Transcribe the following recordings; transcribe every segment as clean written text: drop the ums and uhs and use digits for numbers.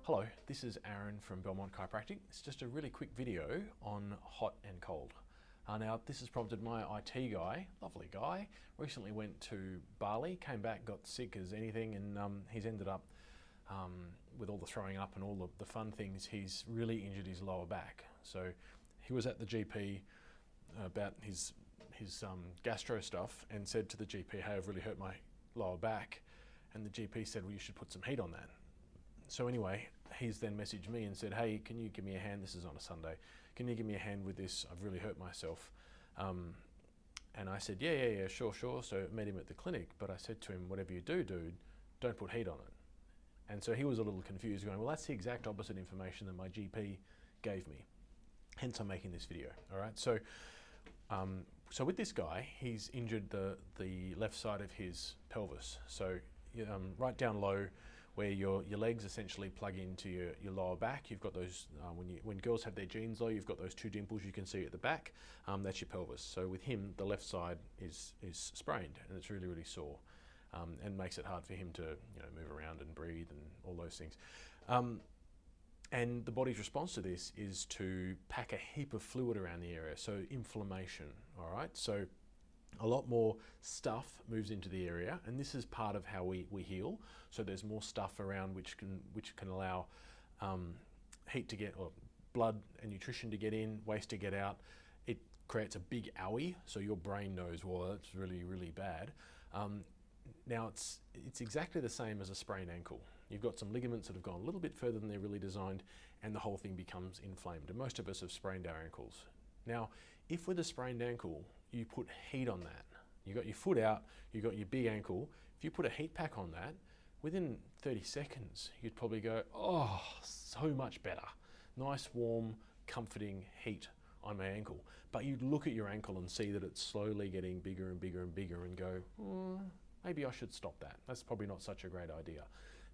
Hello, this is Arron from Belmont Chiropractic. It's just a really quick video on hot and cold. Now this has prompted my IT guy, lovely guy, recently went to Bali, came back, got sick as anything, and he's ended up, with all the throwing up and all the fun things, he's really injured his lower back. So he was at the GP about his gastro stuff and said to the GP, hey, I've really hurt my lower back. And the GP said, well, you should put some heat on that. So anyway, he's then messaged me and said, hey, can you give me a hand? This is on a Sunday. Can you give me a hand with this? I've really hurt myself. And I said, yeah, sure. So I met him at the clinic, but I said to him, whatever you do, dude, don't put heat on it. And so he was a little confused, going, well, that's the exact opposite information that my GP gave me. Hence I'm making this video, all right? So with this guy, he's injured the left side of his pelvis. So right down low, where your legs essentially plug into your lower back. You've got those, when girls have their jeans low, you've got those two dimples you can see at the back. That's your pelvis. So with him, the left side is sprained and it's really, really sore, and makes it hard for him to move around and breathe and all those things. And the body's response to this is to pack a heap of fluid around the area, so inflammation, all right? So a lot more stuff moves into the area, and this is part of how we heal. So there's more stuff around which can allow heat to get, or blood and nutrition to get in, waste to get out. It creates a big owie, so your brain knows, well, that's really, really bad. Now it's exactly the same as a sprained ankle. You've got some ligaments that have gone a little bit further than they're really designed, and the whole thing becomes inflamed. And most of us have sprained our ankles. Now, if with a sprained ankle, you put heat on that, you got your foot out, you got your big ankle, if you put a heat pack on that, within 30 seconds, you'd probably go, oh, so much better. Nice, warm, comforting heat on my ankle. But you'd look at your ankle and see that it's slowly getting bigger and bigger and bigger and go, maybe I should stop that. That's probably not such a great idea.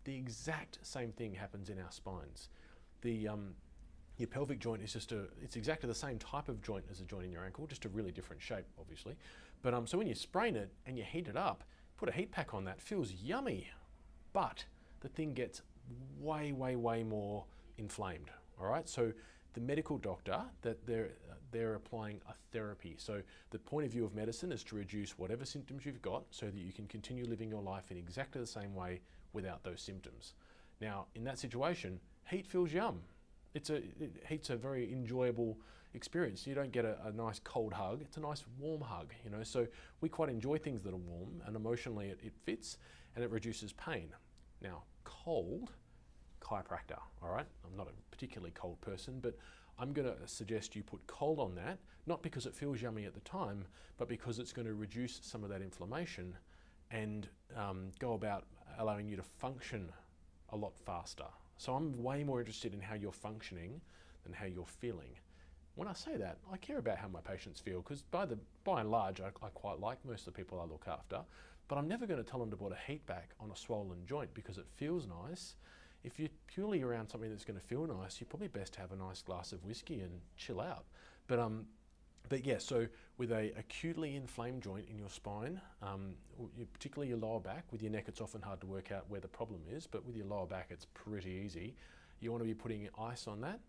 The exact same thing happens in our spines. Your pelvic joint is it's exactly the same type of joint as a joint in your ankle, just a really different shape, obviously. But so when you sprain it and you heat it up, put a heat pack on that, feels yummy, but the thing gets way, way, way more inflamed, all right? So the medical doctor, that they're applying a therapy. So the point of view of medicine is to reduce whatever symptoms you've got so that you can continue living your life in exactly the same way without those symptoms. Now, in that situation, heat feels yum. Heat's a very enjoyable experience. You don't get a nice cold hug, it's a nice warm hug, So we quite enjoy things that are warm, and emotionally it fits and it reduces pain. Now, cold, chiropractor, all right? I'm not a particularly cold person, but I'm gonna suggest you put cold on that, not because it feels yummy at the time, but because it's gonna reduce some of that inflammation and go about allowing you to function a lot faster. So I'm way more interested in how you're functioning than how you're feeling. When I say that, I care about how my patients feel, because by and large, I quite like most of the people I look after, but I'm never going to tell them to put a heat back on a swollen joint because it feels nice. If you're purely around something that's going to feel nice, you're probably best to have a nice glass of whiskey and chill out. But yeah, so with a acutely inflamed joint in your spine, particularly your lower back, with your neck it's often hard to work out where the problem is, but with your lower back it's pretty easy. You want to be putting ice on that.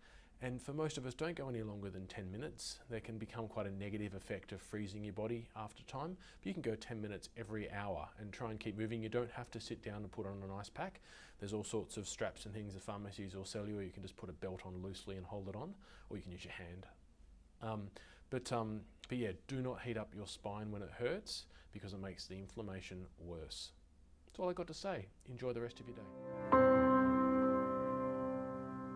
And for most of us, don't go any longer than 10 minutes. There can become quite a negative effect of freezing your body after time, but you can go 10 minutes every hour and try and keep moving. You don't have to sit down and put on an ice pack. There's all sorts of straps and things the pharmacies will sell you, or you can just put a belt on loosely and hold it on, or you can use your hand. But yeah, do not heat up your spine when it hurts, because it makes the inflammation worse. That's all I got to say. Enjoy the rest of your day.